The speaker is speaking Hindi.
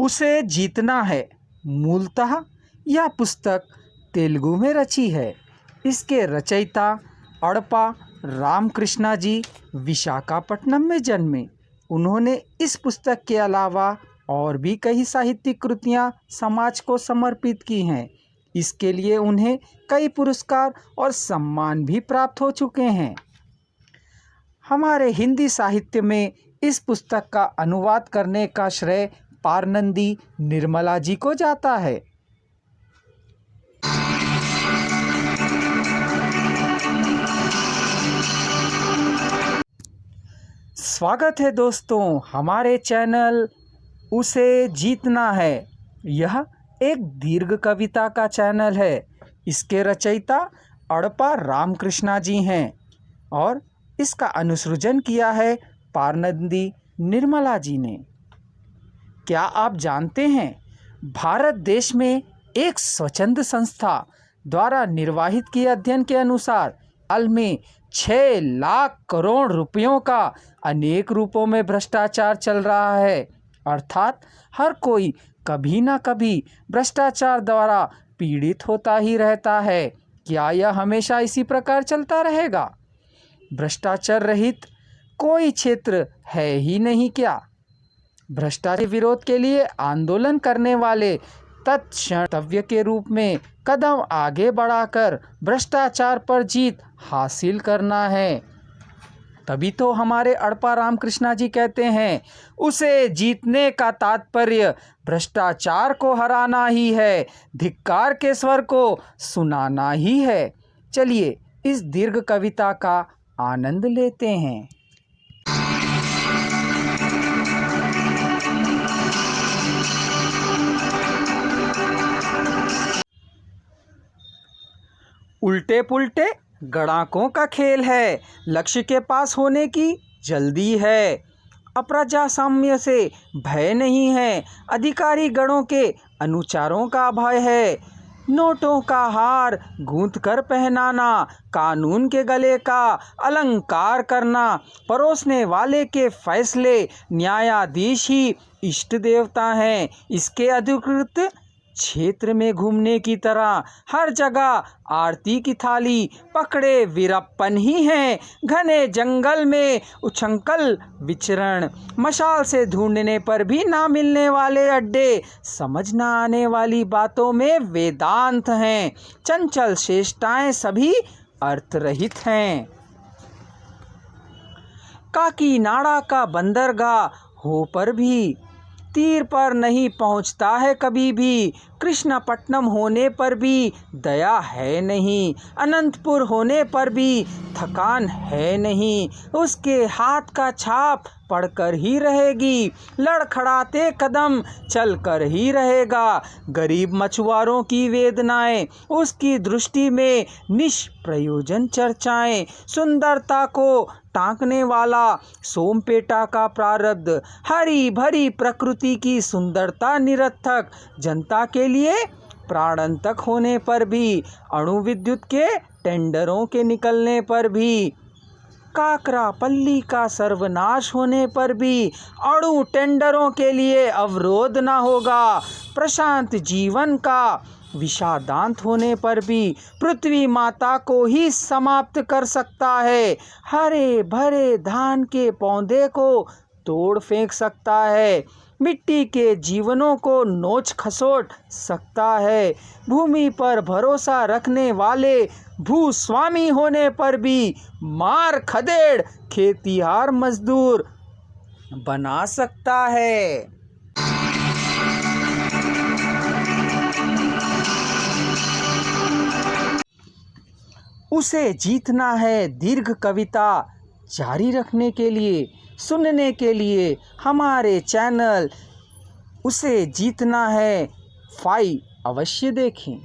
उसे जीतना है। मूलतः यह पुस्तक तेलुगु में रची है। इसके रचयिता अड़पा रामकृष्णा जी विशाखापट्टनम में जन्मे। उन्होंने इस पुस्तक के अलावा और भी कई साहित्यिक कृतियाँ समाज को समर्पित की हैं। इसके लिए उन्हें कई पुरस्कार और सम्मान भी प्राप्त हो चुके हैं। हमारे हिंदी साहित्य में इस पुस्तक का अनुवाद करने का श्रेय पारनंदी निर्मला जी को जाता है। स्वागत है दोस्तों हमारे चैनल उसे जीतना है। यह एक दीर्घ कविता का चैनल है। इसके रचयिता अड़पा रामकृष्णा जी हैं और इसका अनुसृजन किया है पारनंदी निर्मला जी ने। क्या आप जानते हैं भारत देश में एक स्वच्छंद संस्था द्वारा निर्वाहित किए अध्ययन के अनुसार हाल में 6 लाख करोड़ रुपयों का अनेक रूपों में भ्रष्टाचार चल रहा है। अर्थात हर कोई कभी ना कभी भ्रष्टाचार द्वारा पीड़ित होता ही रहता है। क्या यह हमेशा इसी प्रकार चलता रहेगा? भ्रष्टाचार रहित कोई क्षेत्र है ही नहीं क्या? भ्रष्टाचार विरोध के लिए आंदोलन करने वाले तत्क्षणतव्य के रूप में कदम आगे बढ़ाकर भ्रष्टाचार पर जीत हासिल करना है। तभी तो हमारे अड़पा रामकृष्णा जी कहते हैं उसे जीतने का तात्पर्य भ्रष्टाचार को हराना ही है, धिक्कार के स्वर को सुनाना ही है। चलिए इस दीर्घ कविता का आनंद लेते हैं। उल्टे पुल्टे गणाकों का खेल है, लक्ष्य के पास होने की जल्दी है। अप्रजासाम्य से भय नहीं है, अधिकारी गणों के अनुचारों का भय है। नोटों का हार गूंथ कर पहनाना, कानून के गले का अलंकार करना, परोसने वाले के फैसले न्यायाधीश ही इष्ट देवता हैं। इसके अधिकृत क्षेत्र में घूमने की तरह हर जगह आरती की थाली पकड़े वीरप्पन ही हैं। घने जंगल में उछंकल विचरण, मशाल से ढूंढने पर भी ना मिलने वाले अड्डे, समझ ना आने वाली बातों में वेदांत हैं। चंचल चेष्टाएं सभी अर्थरहित हैं। काकीनाडा का बंदरगाह हो पर भी तीर पर नहीं पहुंचता है कभी भी। कृष्णपट्टनम होने पर भी दया है नहीं, अनंतपुर होने पर भी थकान है नहीं। उसके हाथ का छाप पढ़कर ही रहेगी, लड़खड़ाते कदम चल कर ही रहेगा। गरीब मछुआरों की वेदनाएं उसकी दृष्टि में निष्प्रयोजन चर्चाएं। सुंदरता को टांकने वाला सोमपेटा का प्रारब्ध, हरी भरी प्रकृति की सुंदरता निरर्थक, जनता के लिए प्राणंतक होने पर भी, अणु विद्युत के टेंडरों के निकलने पर भी, काकरापल्ली का सर्वनाश होने पर भी अणु टेंडरों के लिए अवरोध न होगा। प्रशांत जीवन का विषादांत होने पर भी पृथ्वी माता को ही समाप्त कर सकता है। हरे भरे धान के पौधे को तोड़ फेंक सकता है, मिट्टी के जीवनों को नोच खसोट सकता है। भूमि पर भरोसा रखने वाले भूस्वामी होने पर भी मार खदेड़ खेतिहार मजदूर बना सकता है। उसे जीतना है दीर्घ कविता जारी रखने के लिए, सुनने के लिए हमारे चैनल उसे जीतना है 5 अवश्य देखें।